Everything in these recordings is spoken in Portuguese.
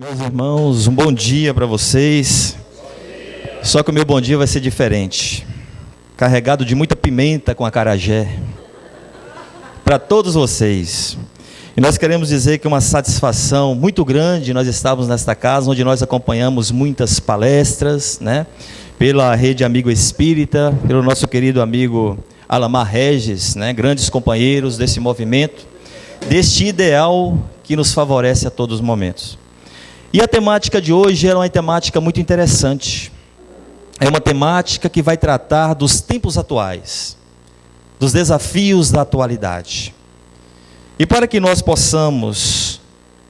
Meus irmãos, um bom dia para vocês. Só que o meu bom dia vai ser diferente. Carregado de muita pimenta com acarajé. Para todos vocês. E nós queremos dizer que é uma satisfação muito grande nós estamos nesta casa, onde nós acompanhamos muitas palestras, né? Pela Rede Amigo Espírita, pelo nosso querido amigo Alamar Regis, né? Grandes companheiros desse movimento, deste ideal que nos favorece a todos os momentos. E a temática de hoje é uma temática muito interessante. É uma temática que vai tratar dos tempos atuais, dos desafios da atualidade. E para que nós possamos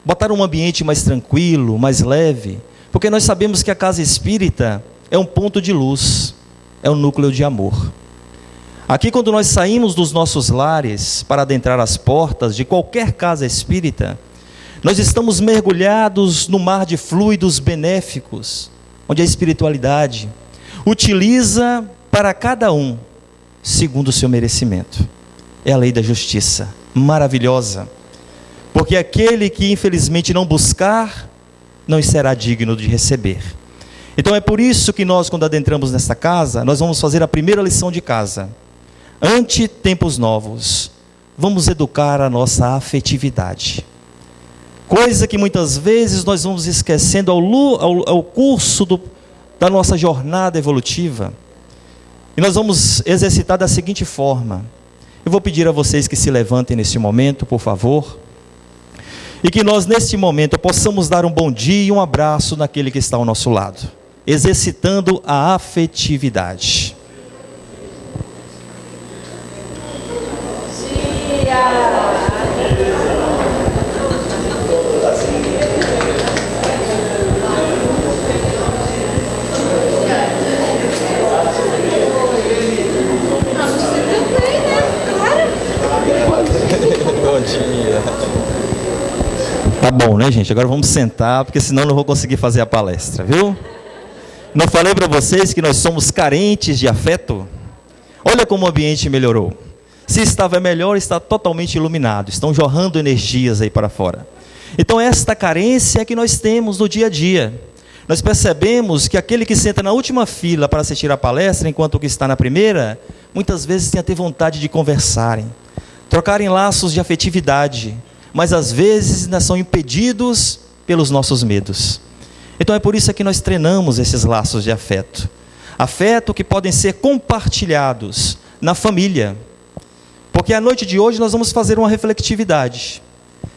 botar um ambiente mais tranquilo, mais leve, porque nós sabemos que a casa espírita é um ponto de luz, é um núcleo de amor. Aqui, quando nós saímos dos nossos lares para adentrar as portas de qualquer casa espírita, nós estamos mergulhados no mar de fluidos benéficos, onde a espiritualidade utiliza para cada um, segundo o seu merecimento. É a lei da justiça, maravilhosa, porque aquele que infelizmente não buscar, não será digno de receber. Então é por isso que nós, quando adentramos nesta casa, nós vamos fazer a primeira lição de casa. Ante tempos novos, vamos educar a nossa afetividade. Coisa que muitas vezes nós vamos esquecendo ao curso da nossa jornada evolutiva. E nós vamos exercitar da seguinte forma. Eu vou pedir a vocês que se levantem neste momento, por favor. E que nós, neste momento, possamos dar um bom dia e um abraço naquele que está ao nosso lado. Exercitando a afetividade. Bom dia. Tá bom, né, gente? Agora vamos sentar, porque senão não vou conseguir fazer a palestra, viu? Não falei para vocês que nós somos carentes de afeto? Olha como o ambiente melhorou. Se estava melhor, está totalmente iluminado. Estão jorrando energias aí para fora. Então esta carência é que nós temos no dia a dia. Nós percebemos que aquele que senta na última fila para assistir a palestra, enquanto o que está na primeira, muitas vezes tem até vontade de conversarem, trocarem laços de afetividade, mas às vezes ainda são impedidos pelos nossos medos. Então é por isso que nós treinamos esses laços de afeto. Afeto que podem ser compartilhados na família. Porque a noite de hoje nós vamos fazer uma refletividade.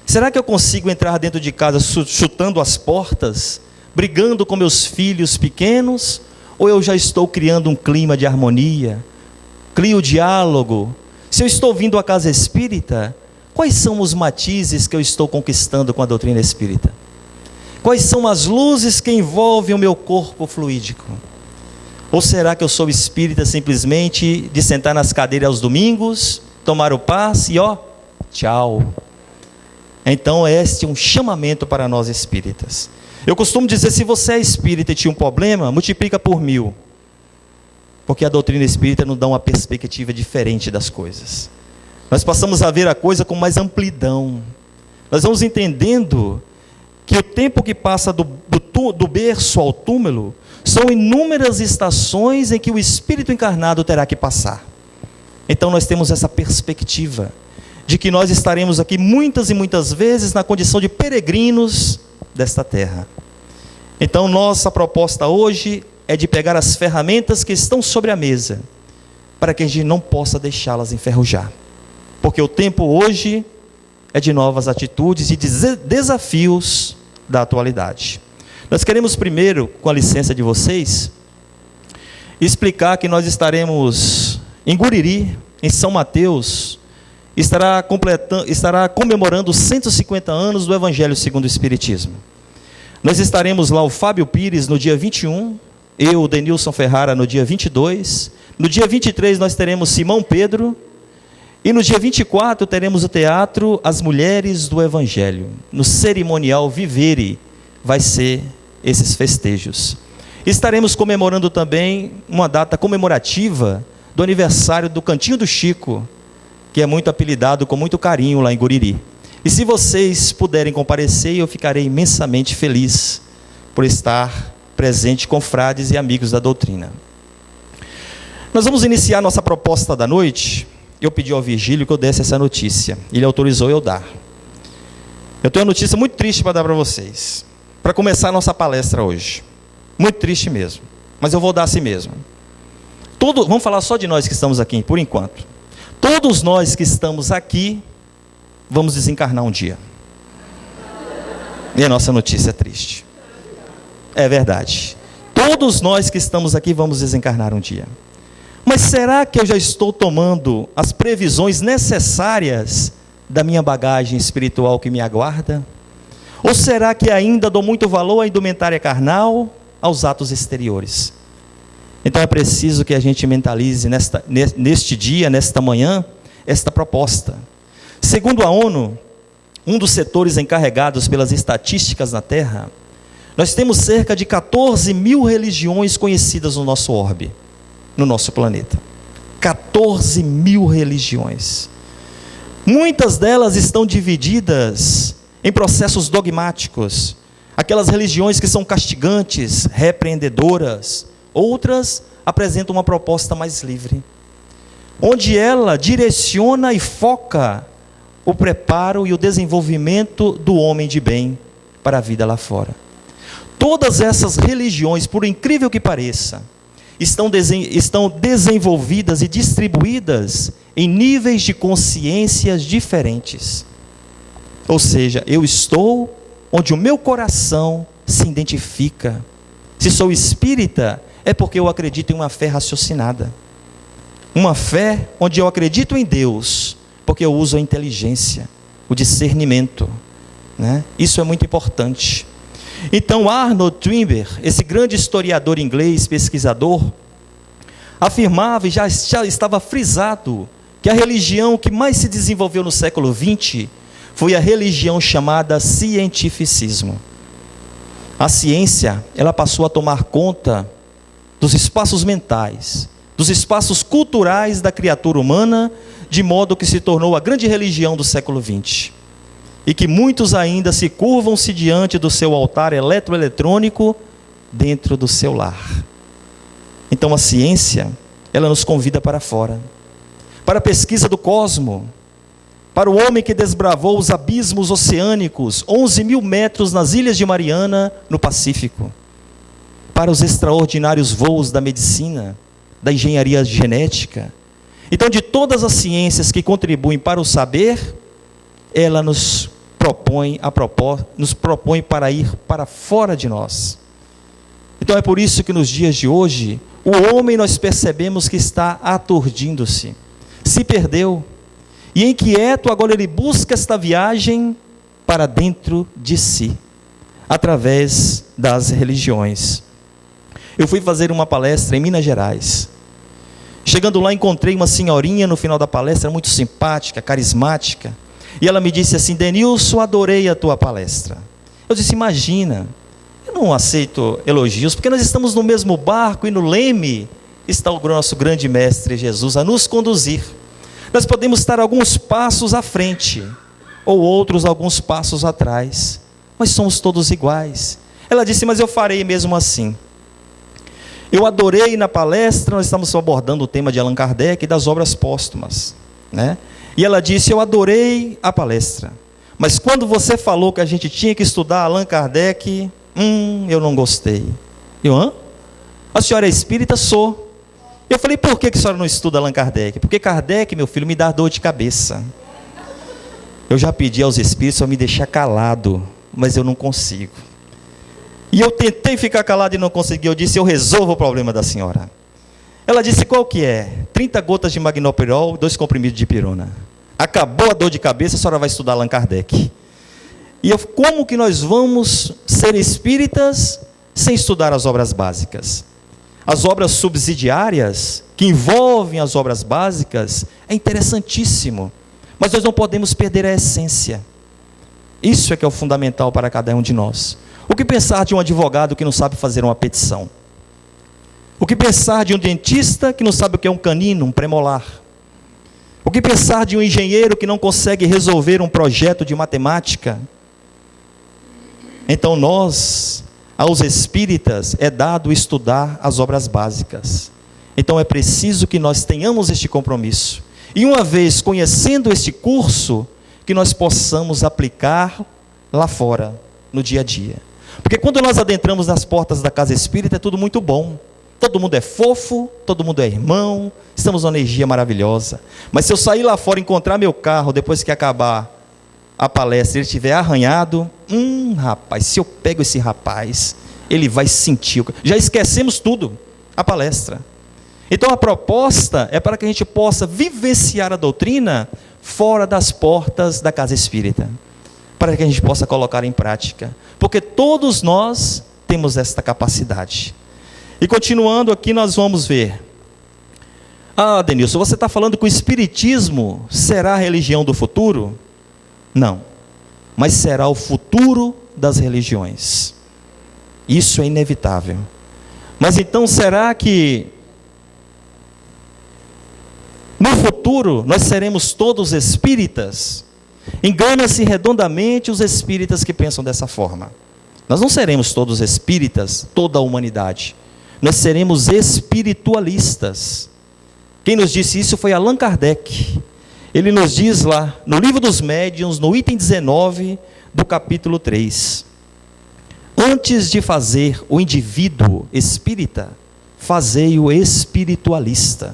Será que eu consigo entrar dentro de casa chutando as portas, brigando com meus filhos pequenos? Ou eu já estou criando um clima de harmonia, crio diálogo? Se eu estou vindo à casa espírita, quais são os matizes que eu estou conquistando com a doutrina espírita? Quais são as luzes que envolvem o meu corpo fluídico? Ou será que eu sou espírita simplesmente de sentar nas cadeiras aos domingos, tomar o passe e tchau? Então este é um chamamento para nós espíritas. Eu costumo dizer, se você é espírita e tinha um problema, multiplica por 1000. Porque a doutrina espírita nos dá uma perspectiva diferente das coisas. Nós passamos a ver a coisa com mais amplidão. Nós vamos entendendo que o tempo que passa do berço ao túmulo são inúmeras estações em que o espírito encarnado terá que passar. Então nós temos essa perspectiva de que nós estaremos aqui muitas e muitas vezes na condição de peregrinos desta terra. Então nossa proposta hoje é de pegar as ferramentas que estão sobre a mesa, para que a gente não possa deixá-las enferrujar. Porque o tempo hoje é de novas atitudes e de desafios da atualidade. Nós queremos primeiro, com a licença de vocês, explicar que nós estaremos em Guriri, em São Mateus, estará comemorando os 150 anos do Evangelho segundo o Espiritismo. Nós estaremos lá, o Fábio Pires, no dia 21, eu, o Denilson Ferrara, no dia 22, no dia 23 nós teremos Simão Pedro, e no dia 24 teremos o teatro As Mulheres do Evangelho. No cerimonial Vivere vai ser esses festejos. Estaremos comemorando também uma data comemorativa do aniversário do Cantinho do Chico, que é muito apelidado com muito carinho lá em Guriri. E se vocês puderem comparecer, eu ficarei imensamente feliz por estar presente com frades e amigos da doutrina. Nós vamos iniciar nossa proposta da noite. Eu pedi ao Virgílio que eu desse essa notícia. Ele autorizou eu dar. Eu tenho uma notícia muito triste para dar para vocês. Para começar a nossa palestra hoje. Muito triste mesmo. Mas eu vou dar assim mesmo. Vamos falar só de nós que estamos aqui, por enquanto. Todos nós que estamos aqui, vamos desencarnar um dia. E a nossa notícia é triste. É verdade. Todos nós que estamos aqui vamos desencarnar um dia. Mas será que eu já estou tomando as previsões necessárias da minha bagagem espiritual que me aguarda? Ou será que ainda dou muito valor à indumentária carnal, aos atos exteriores? Então é preciso que a gente mentalize neste dia, nesta manhã, esta proposta. Segundo a ONU, um dos setores encarregados pelas estatísticas na Terra, nós temos cerca de 14 mil religiões conhecidas no nosso orbe, no nosso planeta. 14 mil religiões. Muitas delas estão divididas em processos dogmáticos. Aquelas religiões que são castigantes, repreendedoras. Outras apresentam uma proposta mais livre, onde ela direciona e foca o preparo e o desenvolvimento do homem de bem para a vida lá fora. Todas essas religiões, por incrível que pareça, estão desenvolvidas e distribuídas em níveis de consciências diferentes. Ou seja, eu estou onde o meu coração se identifica. Se sou espírita, é porque eu acredito em uma fé raciocinada. Uma fé onde eu acredito em Deus, porque eu uso a inteligência, o discernimento, né? Isso é muito importante. Então Arnold Toynbee, esse grande historiador inglês, pesquisador, afirmava e já estava frisado que a religião que mais se desenvolveu no século XX foi a religião chamada cientificismo. A ciência, ela passou a tomar conta dos espaços mentais, dos espaços culturais da criatura humana, de modo que se tornou a grande religião do século XX. E que muitos ainda se curvam-se diante do seu altar eletroeletrônico dentro do seu lar. Então a ciência, ela nos convida para fora, para a pesquisa do cosmo, para o homem que desbravou os abismos oceânicos, 11 mil metros nas Ilhas de Mariana, no Pacífico, para os extraordinários voos da medicina, da engenharia genética. Então, de todas as ciências que contribuem para o saber, ela nos propõe para ir para fora de nós. Então é por isso que nos dias de hoje, o homem nós percebemos que está aturdindo-se, se perdeu, e inquieto agora ele busca esta viagem para dentro de si, através das religiões. Eu fui fazer uma palestra em Minas Gerais. Chegando lá, encontrei uma senhorinha no final da palestra, muito simpática, carismática, e ela me disse assim: Denilson, adorei a tua palestra. Eu disse: imagina, eu não aceito elogios, porque nós estamos no mesmo barco e no leme está o nosso grande mestre Jesus a nos conduzir. Nós podemos estar alguns passos à frente, ou outros alguns passos atrás, mas somos todos iguais. Ela disse: mas eu farei mesmo assim. Eu adorei na palestra, nós estamos abordando o tema de Allan Kardec e das obras póstumas, né? E ela disse: eu adorei a palestra, mas quando você falou que a gente tinha que estudar Allan Kardec, eu não gostei. Eu, a senhora é espírita? Sou. Eu falei: por que a senhora não estuda Allan Kardec? Porque Kardec, meu filho, me dá dor de cabeça. Eu já pedi aos espíritos para me deixar calado, mas eu não consigo. E eu tentei ficar calado e não consegui. Eu disse: eu resolvo o problema da senhora. Ela disse: qual que é? 30 gotas de magnopirol, 2 comprimidos de pirona. Acabou a dor de cabeça, a senhora vai estudar Allan Kardec. E eu, como que nós vamos ser espíritas sem estudar as obras básicas? As obras subsidiárias, que envolvem as obras básicas, é interessantíssimo. Mas nós não podemos perder a essência. Isso é que é o fundamental para cada um de nós. O que pensar de um advogado que não sabe fazer uma petição? O que pensar de um dentista que não sabe o que é um canino, um premolar? O que pensar de um engenheiro que não consegue resolver um projeto de matemática? Então nós, aos espíritas, é dado estudar as obras básicas. Então é preciso que nós tenhamos este compromisso. E uma vez conhecendo este curso, que nós possamos aplicar lá fora, no dia a dia. Porque quando nós adentramos nas portas da casa espírita, é tudo muito bom. Todo mundo é fofo, todo mundo é irmão, estamos numa energia maravilhosa. Mas se eu sair lá fora e encontrar meu carro, depois que acabar a palestra, ele estiver arranhado, rapaz, se eu pego esse rapaz, ele vai sentir. Já esquecemos tudo, a palestra. Então a proposta é para que a gente possa vivenciar a doutrina fora das portas da casa espírita, para que a gente possa colocar em prática, porque todos nós temos esta capacidade. E continuando aqui, nós vamos ver. Denilson, você está falando que o espiritismo será a religião do futuro? Não, mas será o futuro das religiões. Isso é inevitável. Mas então será que no futuro nós seremos todos espíritas? Engana-se redondamente os espíritas que pensam dessa forma. Nós não seremos todos espíritas, toda a humanidade. Nós seremos espiritualistas. Quem nos disse isso foi Allan Kardec. Ele nos diz lá, no Livro dos Médiuns, no item 19 do capítulo 3. Antes de fazer o indivíduo espírita, fazei-o espiritualista.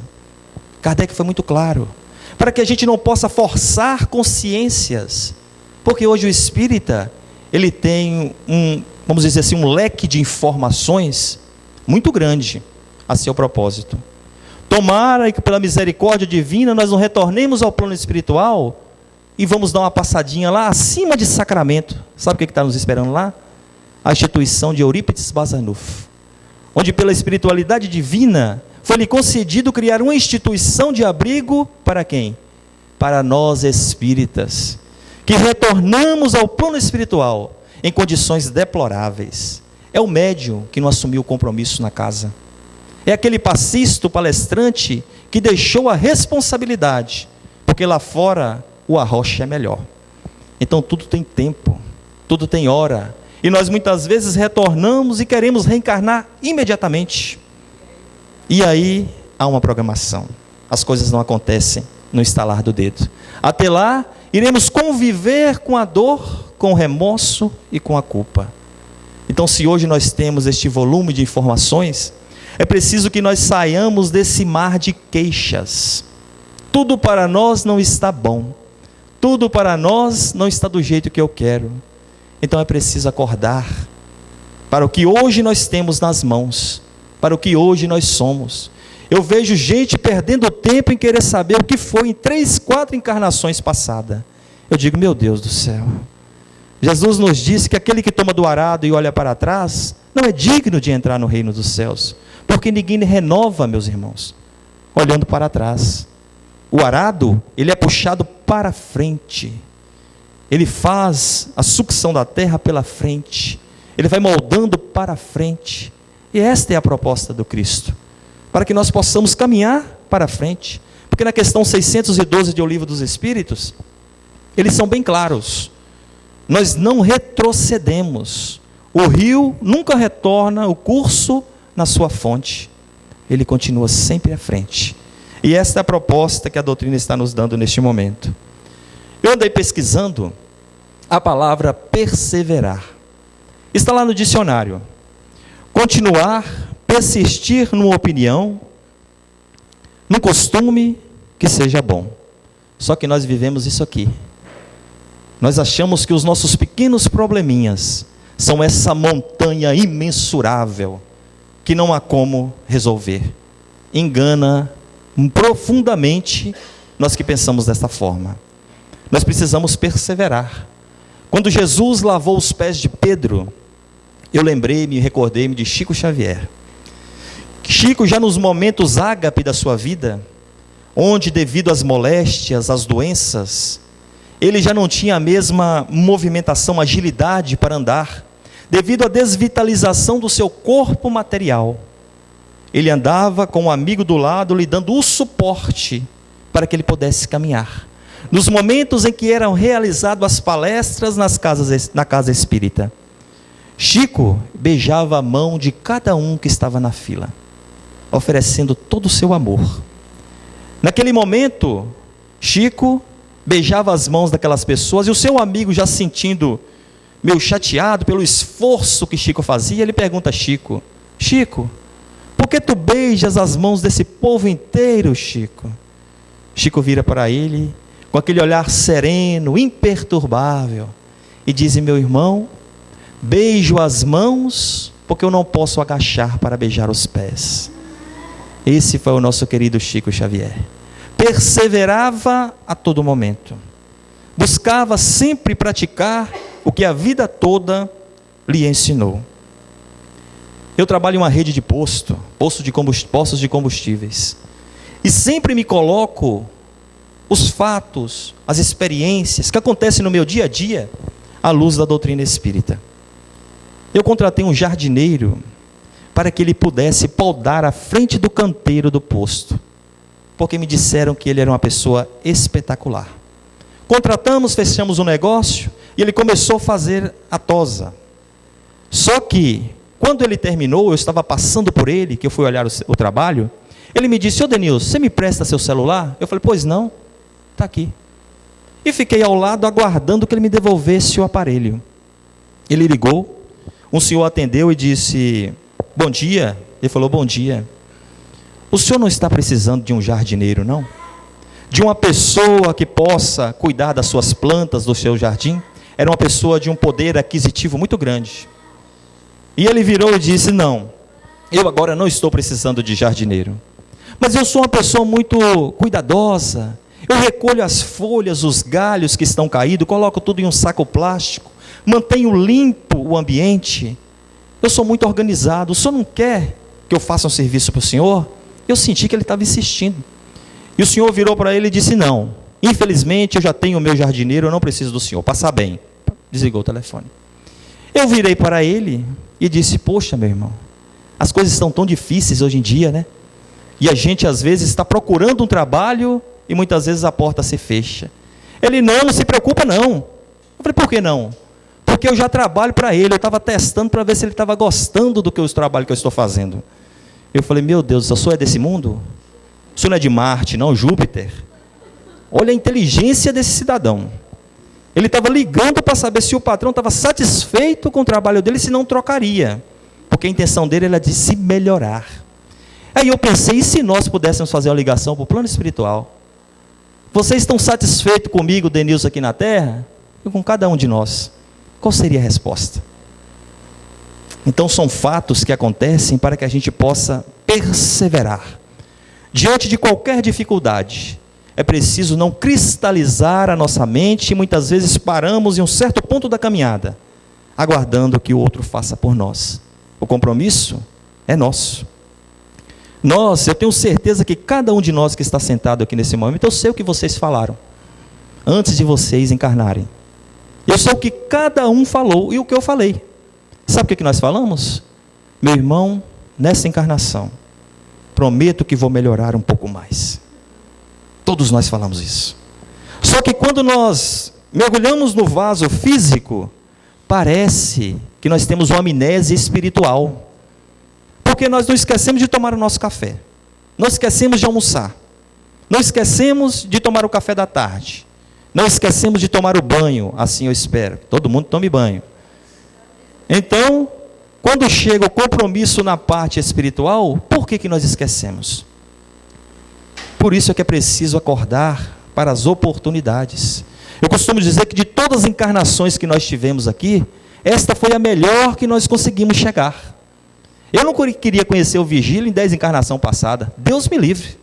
Kardec foi muito claro, para que a gente não possa forçar consciências, porque hoje o espírita, ele tem vamos dizer assim, um leque de informações muito grande a seu propósito. Tomara que pela misericórdia divina nós não retornemos ao plano espiritual e vamos dar uma passadinha lá acima de Sacramento. Sabe o que está nos esperando lá? A instituição de Eurípides Barçanufo, onde pela espiritualidade divina foi-lhe concedido criar uma instituição de abrigo para quem? Para nós espíritas, que retornamos ao plano espiritual em condições deploráveis. É o médium que não assumiu o compromisso na casa. É aquele passista, palestrante, que deixou a responsabilidade, porque lá fora o arrocha é melhor. Então tudo tem tempo, tudo tem hora, e nós muitas vezes retornamos e queremos reencarnar imediatamente. E aí há uma programação. As coisas não acontecem no estalar do dedo. Até lá, iremos conviver com a dor, com o remorso e com a culpa. Então, se hoje nós temos este volume de informações, é preciso que nós saiamos desse mar de queixas. Tudo para nós não está bom. Tudo para nós não está do jeito que eu quero. Então é preciso acordar para o que hoje nós temos nas mãos, para o que hoje nós somos. Eu vejo gente perdendo tempo em querer saber o que foi em 3, 4 encarnações passadas. Eu digo, meu Deus do céu. Jesus nos disse que aquele que toma do arado e olha para trás, não é digno de entrar no reino dos céus. Porque ninguém renova, meus irmãos, olhando para trás. O arado, ele é puxado para frente. Ele faz a sucção da terra pela frente. Ele vai moldando para frente. E esta é a proposta do Cristo, para que nós possamos caminhar para frente. Porque na questão 612 de O Livro dos Espíritos, eles são bem claros. Nós não retrocedemos. O rio nunca retorna o curso na sua fonte. Ele continua sempre à frente. E esta é a proposta que a doutrina está nos dando neste momento. Eu andei pesquisando a palavra perseverar. Está lá no dicionário. Continuar, persistir numa opinião, num costume que seja bom. Só que nós vivemos isso aqui. Nós achamos que os nossos pequenos probleminhas são essa montanha imensurável que não há como resolver. Engana profundamente nós que pensamos desta forma. Nós precisamos perseverar. Quando Jesus lavou os pés de Pedro, eu lembrei-me e recordei-me de Chico Xavier. Chico, já nos momentos ágape da sua vida, onde devido às moléstias, às doenças, ele já não tinha a mesma movimentação, agilidade para andar, devido à desvitalização do seu corpo material. Ele andava com um amigo do lado, lhe dando o suporte para que ele pudesse caminhar. Nos momentos em que eram realizadas as palestras na casa espírita, Chico beijava a mão de cada um que estava na fila, oferecendo todo o seu amor. Naquele momento, Chico beijava as mãos daquelas pessoas, e o seu amigo, já se sentindo meio chateado pelo esforço que Chico fazia, ele pergunta a Chico: Chico, por que tu beijas as mãos desse povo inteiro, Chico? Chico vira para ele com aquele olhar sereno, imperturbável, e diz: meu irmão, beijo as mãos porque eu não posso agachar para beijar os pés. Esse foi o nosso querido Chico Xavier. Perseverava a todo momento, buscava sempre praticar o que a vida toda lhe ensinou. Eu trabalho em uma rede de postos de combustíveis, e sempre me coloco os fatos, as experiências que acontecem no meu dia a dia à luz da doutrina espírita. Eu contratei um jardineiro para que ele pudesse podar a frente do canteiro do posto, porque me disseram que ele era uma pessoa espetacular. Contratamos, fechamos um negócio, e ele começou a fazer a tosa. Só que, quando ele terminou, eu estava passando por ele, que eu fui olhar o trabalho, ele me disse: ô Denilson, você me presta seu celular? Eu falei: pois não, está aqui. E fiquei ao lado aguardando que ele me devolvesse o aparelho. Ele ligou, um senhor atendeu e disse: bom dia. Ele falou: bom dia. O senhor não está precisando de um jardineiro, não? De uma pessoa que possa cuidar das suas plantas, do seu jardim? Era uma pessoa de um poder aquisitivo muito grande. E ele virou e disse: não, eu agora não estou precisando de jardineiro, mas eu sou uma pessoa muito cuidadosa. Eu recolho as folhas, os galhos que estão caídos, coloco tudo em um saco plástico, mantenho limpo o ambiente. Eu sou muito organizado. O senhor não quer que eu faça um serviço para o senhor? Eu senti que ele estava insistindo. E o senhor virou para ele e disse: não, infelizmente eu já tenho o meu jardineiro, eu não preciso do senhor, passa bem. Desligou o telefone. Eu virei para ele e disse: poxa, meu irmão, as coisas estão tão difíceis hoje em dia, né? E a gente às vezes está procurando um trabalho e muitas vezes a porta se fecha. Ele: não se preocupa não. Eu falei: por que não? Porque eu já trabalho para ele, eu estava testando para ver se ele estava gostando do trabalho que eu estou fazendo. Eu falei: meu Deus, o senhor é desse mundo? O senhor não é de Marte, não, Júpiter? Olha a inteligência desse cidadão. Ele estava ligando para saber se o patrão estava satisfeito com o trabalho dele, se não trocaria, porque a intenção dele era de se melhorar. Aí eu pensei: e se nós pudéssemos fazer uma ligação para o plano espiritual? Vocês estão satisfeitos comigo, Denilson, aqui na Terra? E com cada um de nós? Qual seria a resposta? Então são fatos que acontecem para que a gente possa perseverar. Diante de qualquer dificuldade, é preciso não cristalizar a nossa mente, e muitas vezes paramos em um certo ponto da caminhada, aguardando que o outro faça por nós. O compromisso é nosso. Eu tenho certeza que cada um de nós que está sentado aqui nesse momento, eu sei o que vocês falaram, antes de vocês encarnarem. Eu sei o que cada um falou e o que eu falei. Sabe o que nós falamos? Meu irmão, nessa encarnação, prometo que vou melhorar um pouco mais. Todos nós falamos isso. Só que quando nós mergulhamos no vaso físico, parece que nós temos uma amnésia espiritual. Porque nós não esquecemos de tomar o nosso café. Não esquecemos de almoçar. Não esquecemos de tomar o café da tarde. Não esquecemos de tomar o banho, assim eu espero. Todo mundo tome banho. Então, quando chega o compromisso na parte espiritual, por que nós esquecemos? Por isso é que é preciso acordar para as oportunidades. Eu costumo dizer que de todas as encarnações que nós tivemos aqui, esta foi a melhor que nós conseguimos chegar. Eu não queria conhecer o Vigílio em 10 encarnações passadas. Deus me livre.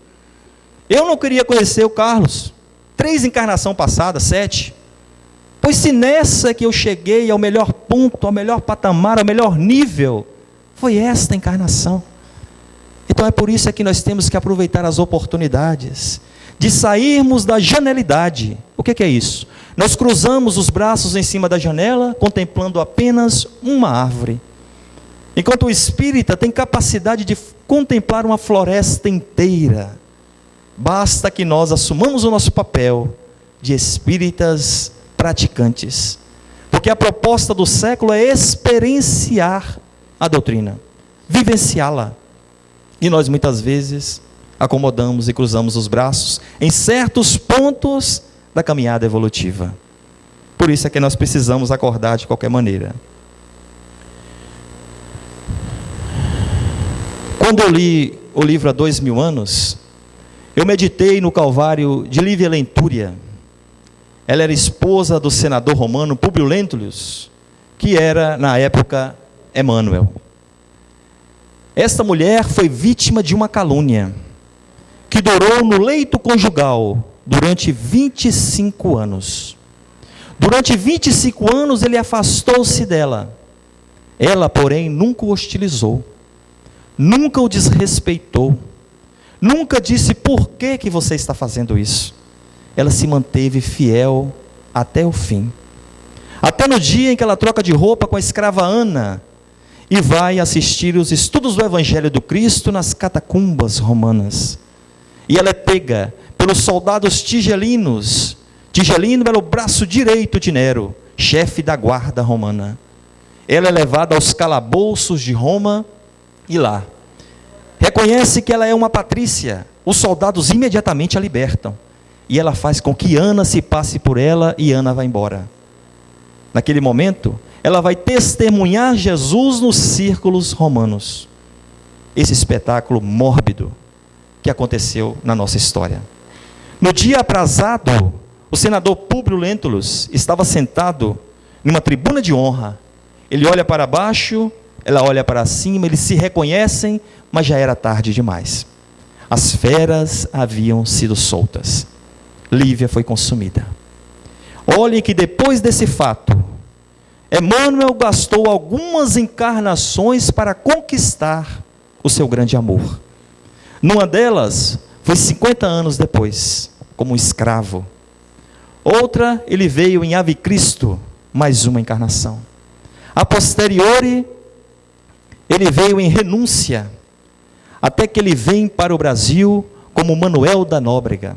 Eu não queria conhecer o Carlos. 3 encarnações passadas, 7. Pois se nessa que eu cheguei ao melhor ponto, ao melhor patamar, ao melhor nível, foi esta encarnação. Então é por isso que nós temos que aproveitar as oportunidades de sairmos da janelidade. O que é isso? Nós cruzamos os braços em cima da janela, contemplando apenas uma árvore. Enquanto o espírita tem capacidade de contemplar uma floresta inteira. Basta que nós assumamos o nosso papel de espíritas praticantes. Porque a proposta do século é experienciar a doutrina, vivenciá-la. E nós muitas vezes acomodamos e cruzamos os braços em certos pontos da caminhada evolutiva. Por isso é que nós precisamos acordar de qualquer maneira. Quando eu li o livro Há 2000 anos, eu meditei no Calvário de Lívia Lentúria. Ela era esposa do senador romano Públio Lentulus, que era, na época, Emmanuel. Esta mulher foi vítima de uma calúnia, que durou no leito conjugal durante 25 anos. Durante 25 anos ele afastou-se dela. Ela, porém, nunca o hostilizou, nunca o desrespeitou, nunca disse por que você está fazendo isso. Ela se manteve fiel até o fim. Até no dia em que ela troca de roupa com a escrava Ana e vai assistir os estudos do Evangelho do Cristo nas catacumbas romanas. E ela é pega pelos soldados tigelinos. Tigelino era o braço direito de Nero, chefe da guarda romana. Ela é levada aos calabouços de Roma e lá reconhece que ela é uma patrícia. Os soldados imediatamente a libertam. E ela faz com que Ana se passe por ela e Ana vai embora. Naquele momento, ela vai testemunhar Jesus nos círculos romanos. Esse espetáculo mórbido que aconteceu na nossa história. No dia aprazado, o senador Públio Lentulus estava sentado numa tribuna de honra. Ele olha para baixo, ela olha para cima, eles se reconhecem, mas já era tarde demais. As feras haviam sido soltas. Lívia foi consumida. Olhem que depois desse fato, Emmanuel gastou algumas encarnações para conquistar o seu grande amor. Numa delas, foi 50 anos depois, como um escravo. Outra, ele veio em Ave Cristo, mais uma encarnação. A posteriori, ele veio em Renúncia, até que ele vem para o Brasil como Manuel da Nóbrega.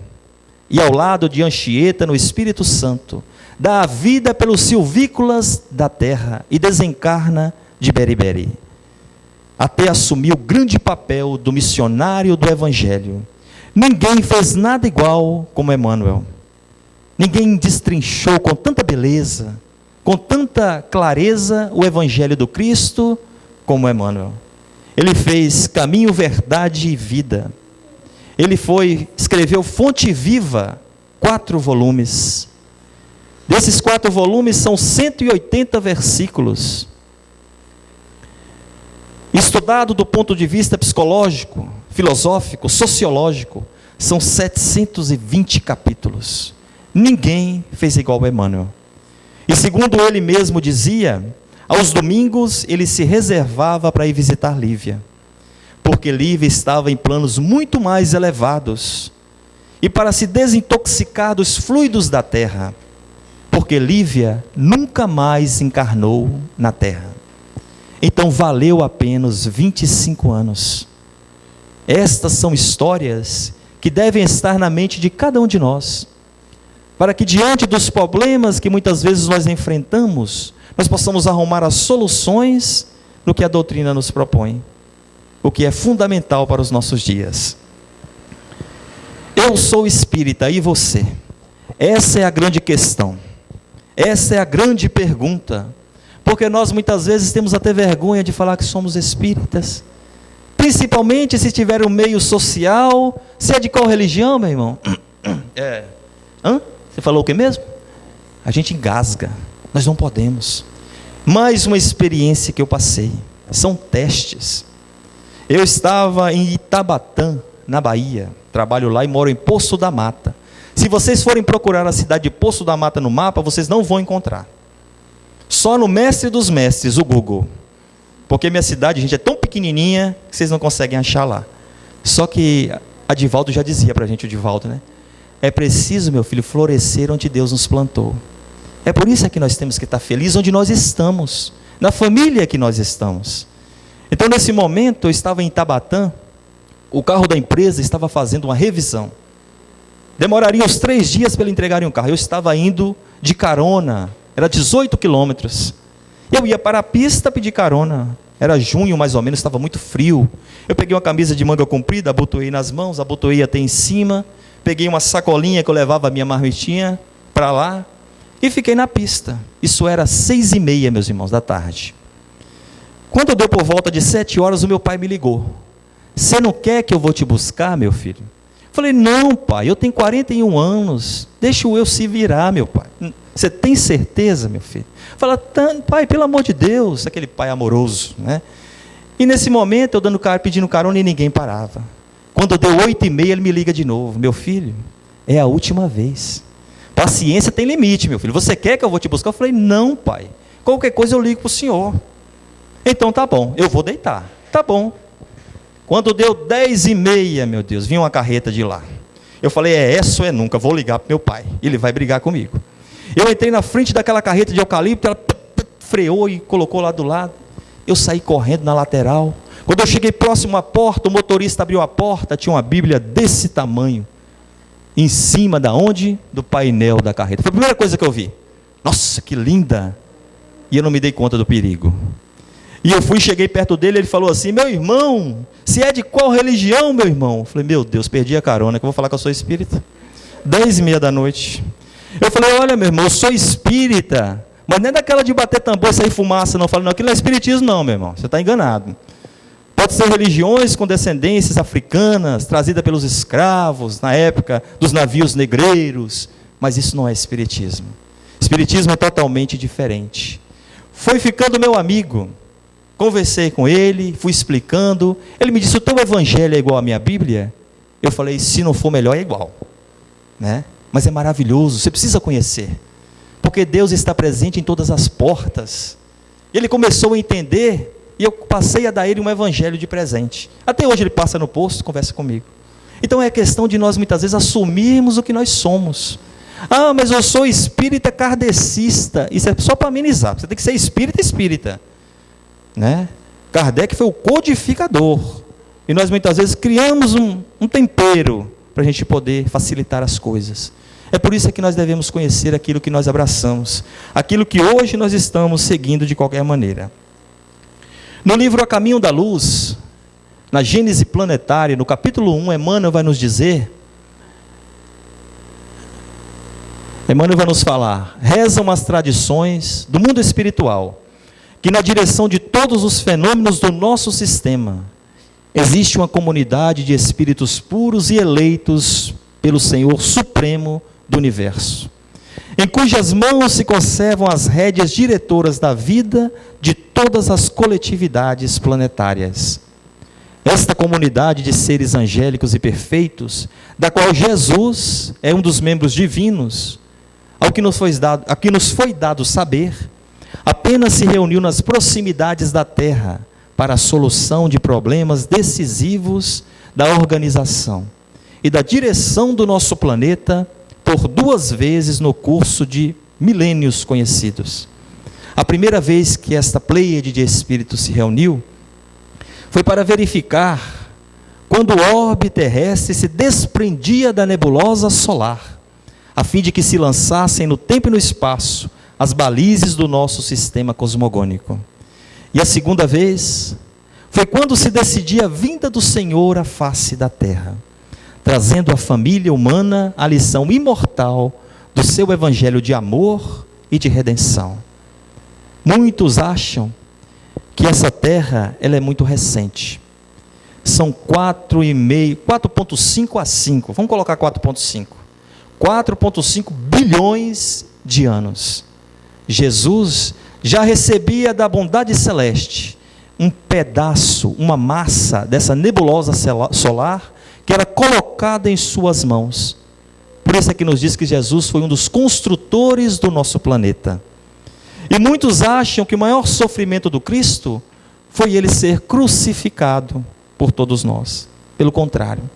E ao lado de Anchieta, no Espírito Santo, dá a vida pelos silvícolas da terra e desencarna de Beriberi, até assumir o grande papel do missionário do Evangelho. Ninguém fez nada igual como Emmanuel. Ninguém destrinchou com tanta beleza, com tanta clareza o Evangelho do Cristo como Emmanuel. Ele fez caminho, verdade e vida. Ele escreveu Fonte Viva, 4 volumes. Desses 4 volumes são 180 versículos. Estudado do ponto de vista psicológico, filosófico, sociológico, são 720 capítulos. Ninguém fez igual a Emmanuel. E segundo ele mesmo dizia, aos domingos ele se reservava para ir visitar Lívia, porque Lívia estava em planos muito mais elevados, e para se desintoxicar dos fluidos da terra, porque Lívia nunca mais encarnou na terra. Então valeu apenas 25 anos. Estas são histórias que devem estar na mente de cada um de nós, para que diante dos problemas que muitas vezes nós enfrentamos, nós possamos arrumar as soluções no que a doutrina nos propõe, o que é fundamental para os nossos dias. Eu sou espírita, e você? Essa é a grande questão, essa é a grande pergunta, porque nós muitas vezes temos até vergonha de falar que somos espíritas, principalmente se estiver no meio social. Você é de qual religião, meu irmão? Você falou o que mesmo? A gente engasga, nós não podemos. Mais uma experiência que eu passei, são testes. Eu estava em Itabatã, na Bahia, trabalho lá e moro em Poço da Mata. Se vocês forem procurar a cidade de Poço da Mata no mapa, vocês não vão encontrar. Só no Mestre dos Mestres, o Google. Porque minha cidade, gente, é tão pequenininha que vocês não conseguem achar lá. Só que a Divaldo já dizia para a gente, o Divaldo, né? É preciso, meu filho, florescer onde Deus nos plantou. É por isso que nós temos que estar felizes onde nós estamos, na família que nós estamos. Então, nesse momento, eu estava em Itabatã, o carro da empresa estava fazendo uma revisão. Demoraria uns 3 dias para ele entregarem um carro. Eu estava indo de carona, era 18 quilômetros. Eu ia para a pista pedir carona. Era junho mais ou menos, estava muito frio. Eu peguei uma camisa de manga comprida, abotoei nas mãos, abotoei até em cima. Peguei uma sacolinha que eu levava a minha marmitinha para lá. E fiquei na pista. Isso era 6h30, meus irmãos, da tarde. Quando deu por volta de 7 horas, o meu pai me ligou. Você não quer que eu vou te buscar, meu filho? Falei, não, pai, eu tenho 41 anos. Deixa eu se virar, meu pai. Você tem certeza, meu filho? Fala, pai, pelo amor de Deus, aquele pai amoroso, né? E nesse momento, eu pedindo carona e ninguém parava. Quando deu 8h30, ele me liga de novo. Meu filho, é a última vez. Paciência tem limite, meu filho. Você quer que eu vou te buscar? Eu falei, não, pai. Qualquer coisa eu ligo para o senhor. Então tá bom, eu vou deitar. Tá bom. Quando deu 10h30, meu Deus, vinha uma carreta de lá. Eu falei, essa ou é nunca, vou ligar para meu pai. Ele vai brigar comigo. Eu entrei na frente daquela carreta de eucalipto, ela freou e colocou lá do lado. Eu saí correndo na lateral. Quando eu cheguei próximo à porta, o motorista abriu a porta, tinha uma Bíblia desse tamanho. Em cima da onde? Do painel da carreta. Foi a primeira coisa que eu vi. Nossa, que linda! E eu não me dei conta do perigo. E eu cheguei perto dele, ele falou assim, meu irmão, se é de qual religião, meu irmão? Eu falei, meu Deus, perdi a carona, que eu vou falar que eu sou espírita. 10h30 da noite. Eu falei, olha, meu irmão, eu sou espírita, mas não é daquela de bater tambor e sair fumaça, não. Eu falei, não, aquilo não é espiritismo não, meu irmão, você está enganado. Pode ser religiões com descendências africanas, trazidas pelos escravos, na época dos navios negreiros, mas isso não é espiritismo. Espiritismo é totalmente diferente. Foi ficando meu amigo, conversei com ele, fui explicando, ele me disse, o teu evangelho é igual à minha Bíblia? Eu falei, se não for melhor é igual, né? Mas é maravilhoso, você precisa conhecer, porque Deus está presente em todas as portas. Ele começou a entender, e eu passei a dar ele um evangelho de presente. Até hoje ele passa no posto, conversa comigo. Então é questão de nós muitas vezes assumirmos o que nós somos. Ah, mas eu sou espírita kardecista. Isso é só para amenizar, você tem que ser espírita, né? Kardec foi o codificador, e nós muitas vezes criamos um tempero para a gente poder facilitar as coisas. É por isso que nós devemos conhecer aquilo que nós abraçamos, aquilo que hoje nós estamos seguindo de qualquer maneira. No livro A Caminho da Luz, na Gênese Planetária, no capítulo 1, Emmanuel vai nos falar, rezam as tradições do mundo espiritual, que na direção de todos os fenômenos do nosso sistema, existe uma comunidade de espíritos puros e eleitos pelo Senhor Supremo do Universo, em cujas mãos se conservam as rédeas diretoras da vida de todas as coletividades planetárias. Esta comunidade de seres angélicos e perfeitos, da qual Jesus é um dos membros divinos, ao que nos foi dado saber, apenas se reuniu nas proximidades da Terra para a solução de problemas decisivos da organização e da direção do nosso planeta por 2 vezes no curso de milênios conhecidos. A primeira vez que esta pleiade de espíritos se reuniu foi para verificar quando o orbe terrestre se desprendia da nebulosa solar, a fim de que se lançassem no tempo e no espaço as balizes do nosso sistema cosmogônico. E a segunda vez foi quando se decidia a vinda do Senhor à face da terra, trazendo à família humana a lição imortal do seu evangelho de amor e de redenção. Muitos acham que essa terra ela é muito recente. São 4,5 a 5, vamos colocar 4,5 bilhões de anos. Jesus já recebia da bondade celeste um pedaço, uma massa dessa nebulosa solar que era colocada em suas mãos. Por isso é que nos diz que Jesus foi um dos construtores do nosso planeta. E muitos acham que o maior sofrimento do Cristo foi ele ser crucificado por todos nós. Pelo contrário,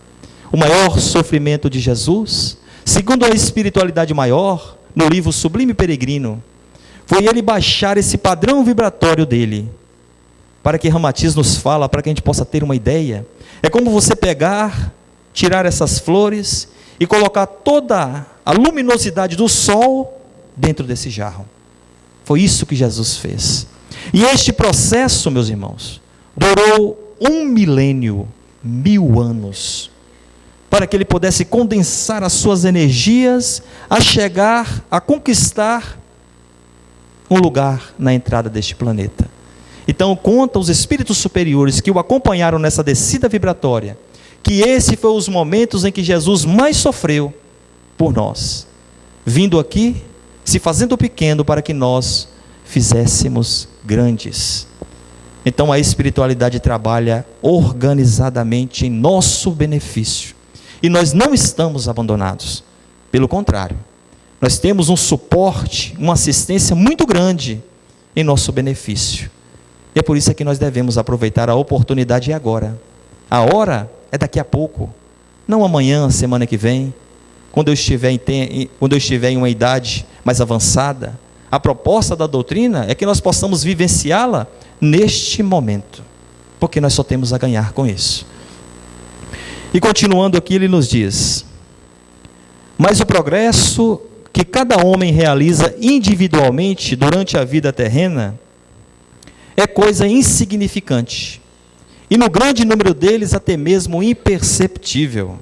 o maior sofrimento de Jesus, segundo a espiritualidade maior, no livro Sublime Peregrino, foi ele baixar esse padrão vibratório dele, para que Ramatiz nos fala, para que a gente possa ter uma ideia. É como você pegar, tirar essas flores e colocar toda a luminosidade do sol dentro desse jarro. Foi isso que Jesus fez. E este processo, meus irmãos, durou 1 milênio, 1000 anos, para que ele pudesse condensar as suas energias a chegar a conquistar um lugar na entrada deste planeta. Então conta os espíritos superiores que o acompanharam nessa descida vibratória, que esse foi os momentos em que Jesus mais sofreu por nós, vindo aqui, se fazendo pequeno para que nós fizéssemos grandes. Então a espiritualidade trabalha organizadamente em nosso benefício, e nós não estamos abandonados, pelo contrário, nós temos um suporte, uma assistência muito grande em nosso benefício. E é por isso que nós devemos aproveitar a oportunidade agora. A hora é daqui a pouco, não amanhã, semana que vem, quando eu estiver em uma idade mais avançada. A proposta da doutrina é que nós possamos vivenciá-la neste momento, porque nós só temos a ganhar com isso. E continuando aqui, ele nos diz: mas o progresso que cada homem realiza individualmente durante a vida terrena é coisa insignificante, e no grande número deles até mesmo imperceptível.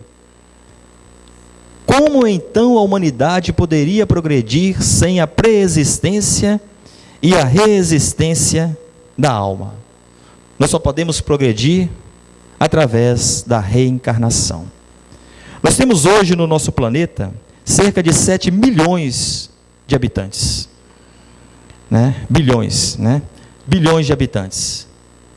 Como então a humanidade poderia progredir sem a preexistência e a reexistência da alma? Nós só podemos progredir através da reencarnação. Nós temos hoje no nosso planeta cerca de 7 milhões de habitantes, bilhões de habitantes.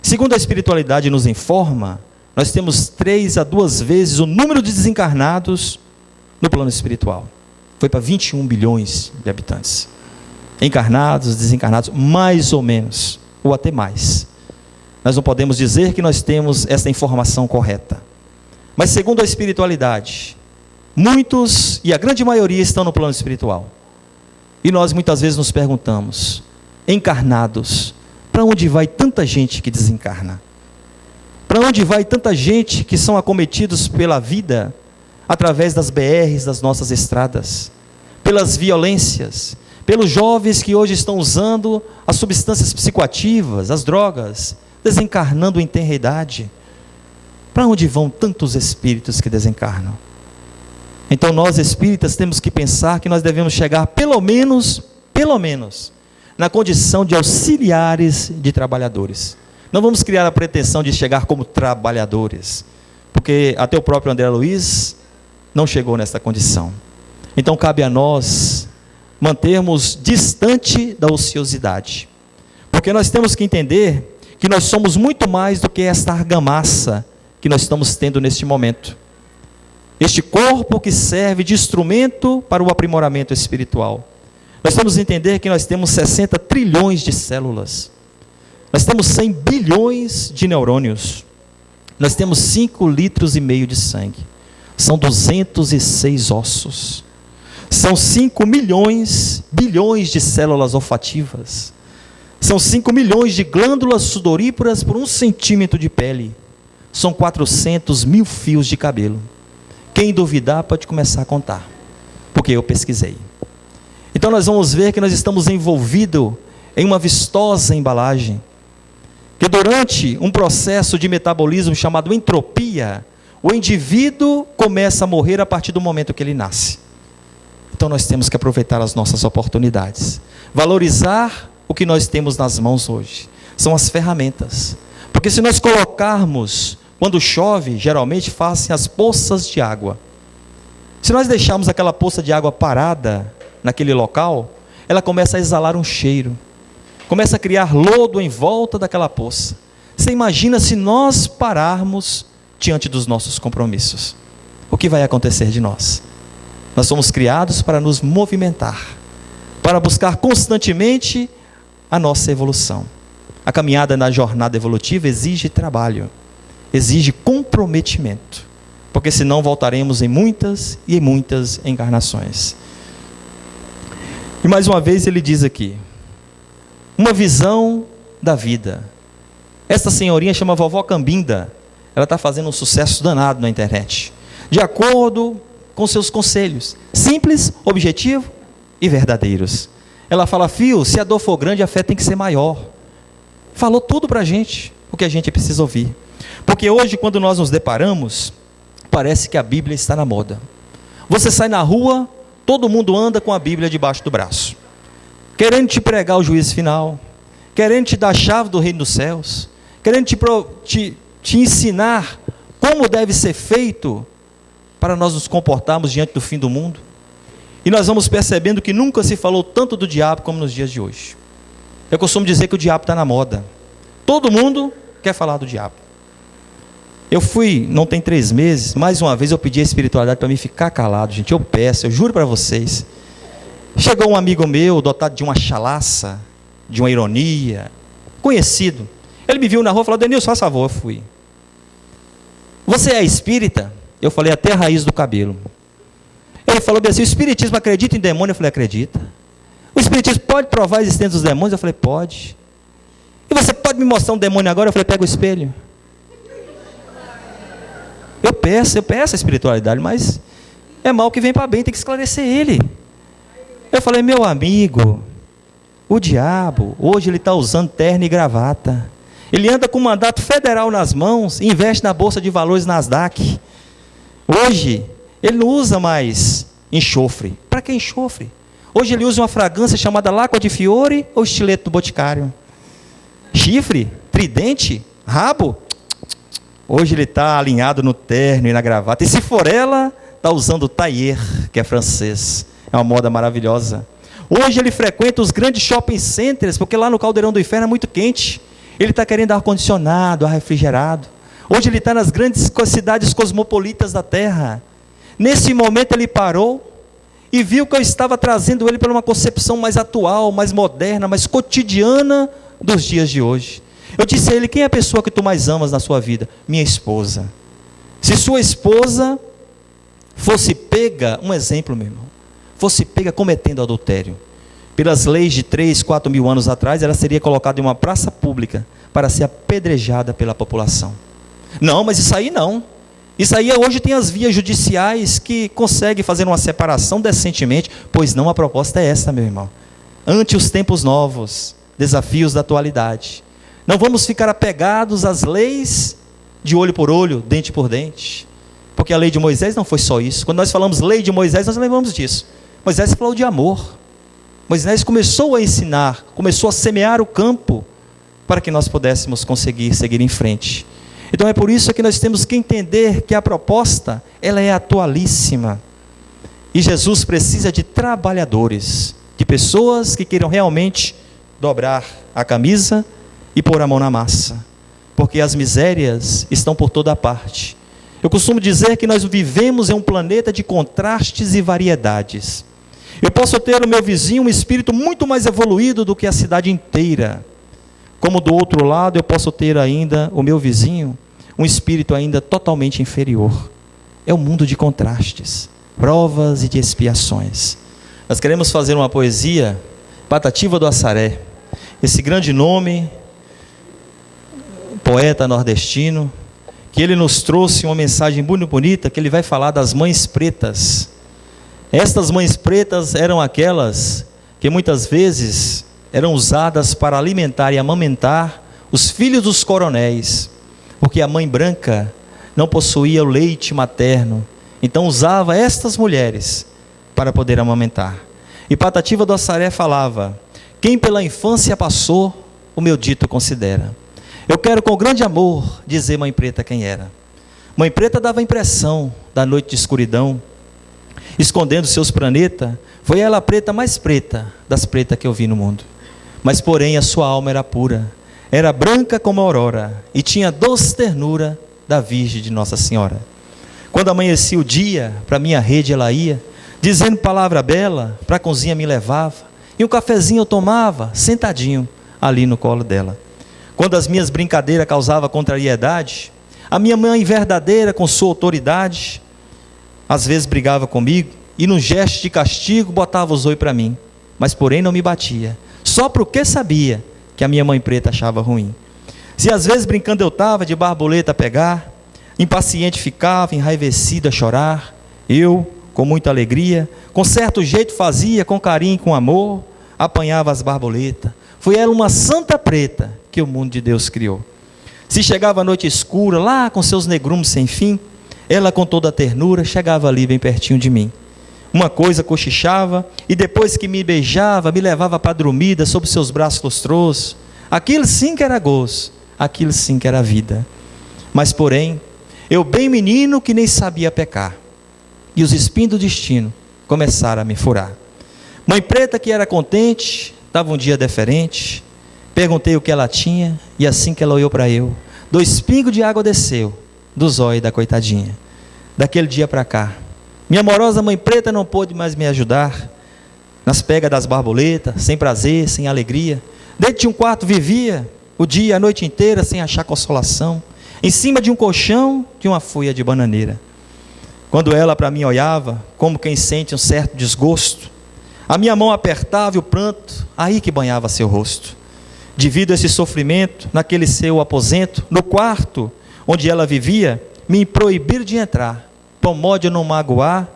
Segundo a espiritualidade nos informa, nós temos 3 a 2 vezes o número de desencarnados no plano espiritual. Foi para 21 bilhões de habitantes. Encarnados, desencarnados, mais ou menos, ou até mais. Nós não podemos dizer que nós temos essa informação correta. Mas segundo a espiritualidade, muitos, e a grande maioria, estão no plano espiritual. E nós muitas vezes nos perguntamos: encarnados, para onde vai tanta gente que desencarna? Para onde vai tanta gente que são acometidos pela vida, através das BRs das nossas estradas, pelas violências, pelos jovens que hoje estão usando as substâncias psicoativas, as drogas, desencarnando em tenra idade? Para onde vão tantos espíritos que desencarnam? Então nós espíritas temos que pensar que nós devemos chegar pelo menos, na condição de auxiliares de trabalhadores. Não vamos criar a pretensão de chegar como trabalhadores, porque até o próprio André Luiz não chegou nessa condição. Então cabe a nós mantermos distante da ociosidade, porque nós temos que entender que nós somos muito mais do que esta argamassa que nós estamos tendo neste momento. Este corpo que serve de instrumento para o aprimoramento espiritual. Nós temos que entender que nós temos 60 trilhões de células. Nós temos 100 bilhões de neurônios. Nós temos 5,5 litros de sangue. São 206 ossos. São 5 bilhões de células olfativas. São 5 milhões de glândulas sudoríparas por 1 centímetro de pele. São 400 mil fios de cabelo. Quem duvidar pode começar a contar, porque eu pesquisei. Então nós vamos ver que nós estamos envolvidos em uma vistosa embalagem, que durante um processo de metabolismo chamado entropia, o indivíduo começa a morrer a partir do momento que ele nasce. Então nós temos que aproveitar as nossas oportunidades, valorizar o que nós temos nas mãos hoje, são as ferramentas, porque se nós colocarmos, quando chove, geralmente fazem as poças de água, se nós deixarmos aquela poça de água parada naquele local, ela começa a exalar um cheiro, começa a criar lodo em volta daquela poça. Você imagina se nós pararmos diante dos nossos compromissos, o que vai acontecer de nós? Nós somos criados para nos movimentar, para buscar constantemente a nossa evolução. A caminhada na jornada evolutiva exige trabalho, exige comprometimento, porque senão voltaremos em muitas e em muitas encarnações. E mais uma vez ele diz aqui, uma visão da vida. Essa senhorinha chama Vovó Cambinda, ela está fazendo um sucesso danado na internet. De acordo com seus conselhos, simples, objetivo e verdadeiros. Ela fala: filho, se a dor for grande, a fé tem que ser maior. Falou tudo para a gente, o que a gente precisa ouvir. Porque hoje, quando nós nos deparamos, parece que a Bíblia está na moda. Você sai na rua, todo mundo anda com a Bíblia debaixo do braço, querendo te pregar o juízo final, querendo te dar a chave do reino dos céus, querendo te ensinar como deve ser feito para nós nos comportarmos diante do fim do mundo. E nós vamos percebendo que nunca se falou tanto do diabo como nos dias de hoje. Eu costumo dizer que o diabo está na moda. Todo mundo quer falar do diabo. Eu fui, não tem 3 meses, mais uma vez eu pedi a espiritualidade para mim ficar calado, gente. Eu peço, eu juro para vocês. Chegou um amigo meu, dotado de uma chalaça, de uma ironia, conhecido. Ele me viu na rua e falou: Denilson, faz favor. Eu fui. Você é espírita? Eu falei até a raiz do cabelo. Ele falou assim: o espiritismo acredita em demônio? Eu falei: acredita. O espiritismo pode provar a existência dos demônios? Eu falei: pode. E você pode me mostrar um demônio agora? Eu falei: pega o espelho. Eu peço a espiritualidade, mas é mal que vem para bem, tem que esclarecer ele. Eu falei: meu amigo, o diabo, hoje ele está usando terno e gravata. Ele anda com um mandato federal nas mãos, investe na Bolsa de Valores Nasdaq. Hoje, ele não usa mais enxofre. Para que enxofre? Hoje ele usa uma fragrância chamada L'acqua di Fiore ou estileto do Boticário. Chifre, tridente, rabo. Hoje ele está alinhado no terno e na gravata. E se for ela, está usando o tailleur, que é francês. É uma moda maravilhosa. Hoje ele frequenta os grandes shopping centers, porque lá no Caldeirão do Inferno é muito quente. Ele está querendo ar-condicionado, ar refrigerado. Hoje ele está nas grandes cidades cosmopolitas da terra. Nesse momento ele parou e viu que eu estava trazendo ele para uma concepção mais atual, mais moderna, mais cotidiana dos dias de hoje. Eu disse a ele: quem é a pessoa que tu mais amas na sua vida? Minha esposa. Se sua esposa fosse pega, um exemplo, meu irmão, fosse pega cometendo adultério, pelas leis de 3, 4 mil anos atrás, ela seria colocada em uma praça pública para ser apedrejada pela população. Não, mas isso aí não. Isso aí hoje tem as vias judiciais que conseguem fazer uma separação decentemente. Pois não, a proposta é essa, meu irmão. Ante os tempos novos, desafios da atualidade, não vamos ficar apegados às leis de olho por olho, dente por dente. Porque a lei de Moisés não foi só isso. Quando nós falamos lei de Moisés, nós lembramos disso. Moisés falou de amor. Moisés começou a ensinar, começou a semear o campo para que nós pudéssemos conseguir seguir em frente. Então é por isso que nós temos que entender que a proposta, ela é atualíssima. E Jesus precisa de trabalhadores, de pessoas que queiram realmente dobrar a camisa e pôr a mão na massa. Porque as misérias estão por toda parte. Eu costumo dizer que nós vivemos em um planeta de contrastes e variedades. Eu posso ter no meu vizinho um espírito muito mais evoluído do que a cidade inteira. Como do outro lado eu posso ter ainda o meu vizinho, um espírito ainda totalmente inferior. É um mundo de contrastes, provas e de expiações. Nós queremos fazer uma poesia, Patativa do Assaré. Esse grande nome, poeta nordestino, que ele nos trouxe uma mensagem muito bonita, que ele vai falar das mães pretas. Estas mães pretas eram aquelas que muitas vezes eram usadas para alimentar e amamentar os filhos dos coronéis, porque a mãe branca não possuía o leite materno, então usava estas mulheres para poder amamentar. E Patativa do Assaré falava: quem pela infância passou, o meu dito considera. Eu quero com grande amor dizer mãe preta quem era. Mãe preta dava a impressão da noite de escuridão, escondendo seus planetas. Foi ela a preta mais preta das pretas que eu vi no mundo. Mas porém a sua alma era pura, era branca como a aurora, e tinha doce ternura da Virgem de Nossa Senhora. Quando amanhecia o dia, para minha rede ela ia, dizendo palavra bela, para a cozinha me levava, e um cafezinho eu tomava, sentadinho ali no colo dela. Quando as minhas brincadeiras causavam contrariedade, a minha mãe verdadeira, com sua autoridade, às vezes brigava comigo, e num gesto de castigo botava os oi para mim, mas porém não me batia, só porque sabia que a minha mãe preta achava ruim. Se às vezes brincando eu estava de borboleta a pegar, impaciente ficava, enraivecido a chorar, eu, com muita alegria, com certo jeito fazia, com carinho, com amor, apanhava as borboletas. Foi ela uma santa preta que o mundo de Deus criou. Se chegava a noite escura, lá com seus negrumes sem fim, ela com toda a ternura chegava ali bem pertinho de mim. Uma coisa cochichava, e depois que me beijava, me levava para a dormida sob seus braços lustrosos. Aquilo sim que era gozo, aquilo sim que era vida. Mas porém, eu bem menino que nem sabia pecar, e os espinhos do destino começaram a me furar. Mãe preta que era contente, dava um dia diferente. Perguntei o que ela tinha, e assim que ela olhou para eu, 2 pingos de água desceu dos olhos da coitadinha. Daquele dia para cá, minha amorosa mãe preta não pôde mais me ajudar. Nas pegas das borboletas, sem prazer, sem alegria. Dentro de um quarto vivia o dia, a noite inteira, sem achar consolação. Em cima de um colchão, de uma folha de bananeira. Quando ela para mim olhava, como quem sente um certo desgosto, a minha mão apertava e o pranto, aí que banhava seu rosto. Devido a esse sofrimento, naquele seu aposento, no quarto onde ela vivia, me proibiram de entrar, por modo de não magoar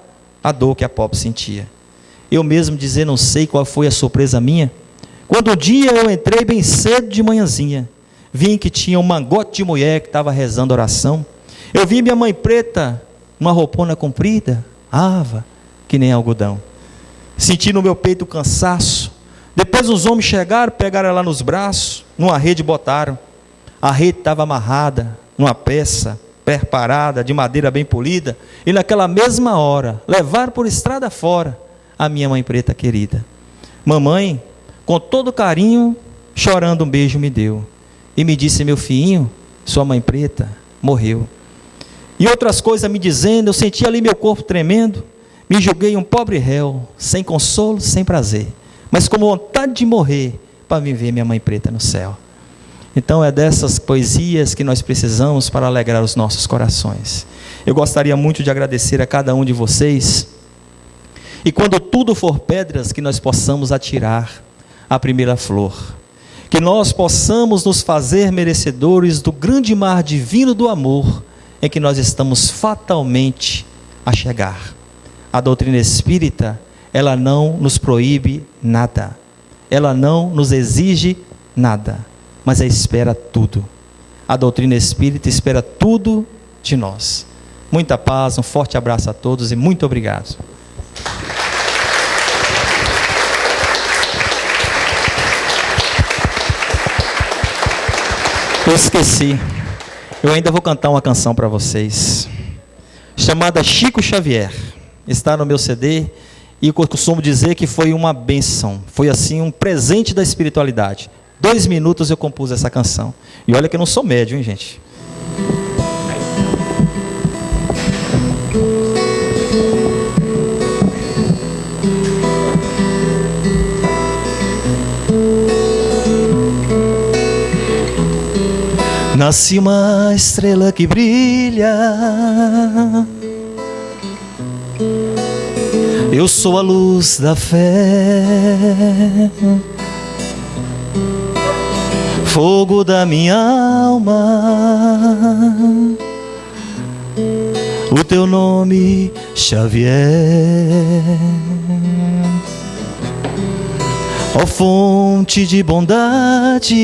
a dor que a pobre sentia. Eu mesmo dizer não sei qual foi a surpresa minha, quando um dia eu entrei bem cedo de manhãzinha, vi que tinha um mangote de mulher que estava rezando oração. Eu vi minha mãe preta, uma roupona comprida, ava, que nem algodão. Senti no meu peito o cansaço. Depois os homens chegaram, pegaram ela nos braços, numa rede botaram. A rede estava amarrada numa peça preparada, de madeira bem polida, e naquela mesma hora, levaram por estrada fora a minha mãe preta querida. Mamãe, com todo carinho, chorando um beijo me deu, e me disse: meu filhinho, sua mãe preta morreu. E outras coisas me dizendo, eu senti ali meu corpo tremendo, me julguei um pobre réu, sem consolo, sem prazer, mas com vontade de morrer, para me ver minha mãe preta no céu. Então é dessas poesias que nós precisamos para alegrar os nossos corações. Eu gostaria muito de agradecer a cada um de vocês, e quando tudo for pedras, que nós possamos atirar a primeira flor, que nós possamos nos fazer merecedores do grande mar divino do amor, em que nós estamos fatalmente a chegar. A doutrina espírita, ela não nos proíbe nada, ela não nos exige nada, mas ela espera tudo. A doutrina espírita espera tudo de nós. Muita paz, um forte abraço a todos e muito obrigado. Eu esqueci, eu ainda vou cantar uma canção para vocês, chamada Chico Xavier. Está no meu CD, e eu costumo dizer que foi uma bênção, foi assim um presente da espiritualidade. 2 minutos eu compus essa canção, e olha que eu não sou médio, hein, gente? Nasce uma estrela que brilha, eu sou a luz da fé, fogo da minha alma, o teu nome, Xavier. Ó fonte de bondade,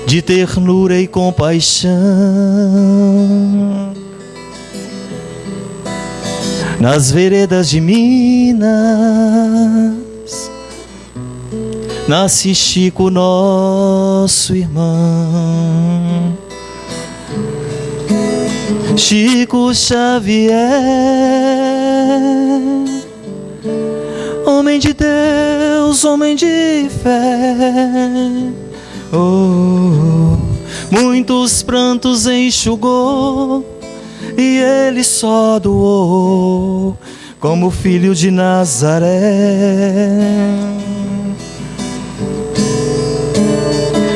de ternura e compaixão, nas veredas de Minas nasce Chico, nosso irmão. Chico Xavier, homem de Deus, homem de fé. Oh, muitos prantos enxugou e ele só doou como filho de Nazaré.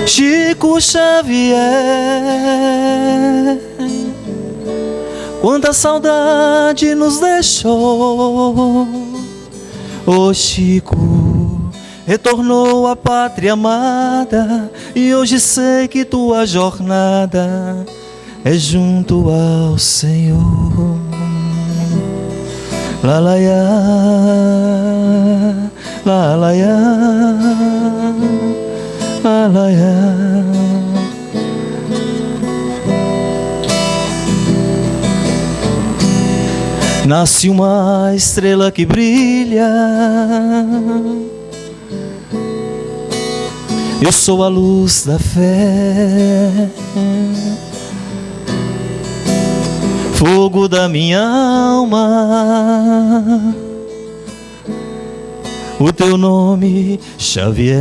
Chico Xavier, quanta saudade nos deixou. Oh Chico, retornou à pátria amada, e hoje sei que tua jornada é junto ao Senhor. Lalaiá, lalaiá, lalaiá. Nasce uma estrela que brilha, eu sou a luz da fé, fogo da minha alma, o teu nome, Xavier.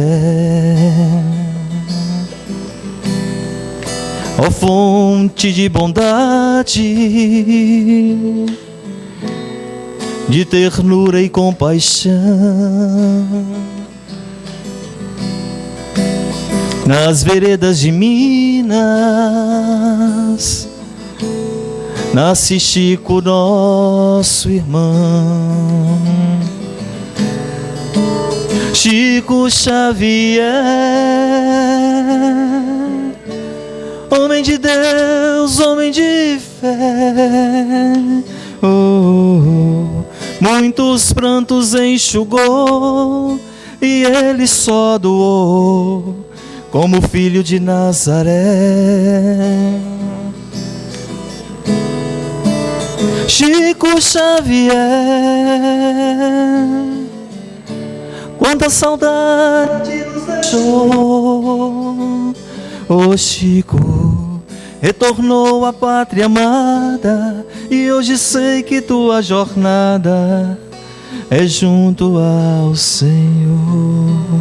Ó fonte de bondade, de ternura e compaixão, nas veredas de Minas nasce Chico, nosso irmão. Chico Xavier, homem de Deus, homem de fé. Muitos prantos enxugou e ele só doou como filho de Nazaré. Chico Xavier, quanta saudade nos deixou. Ô Chico, retornou à pátria amada, e hoje sei que tua jornada é junto ao Senhor.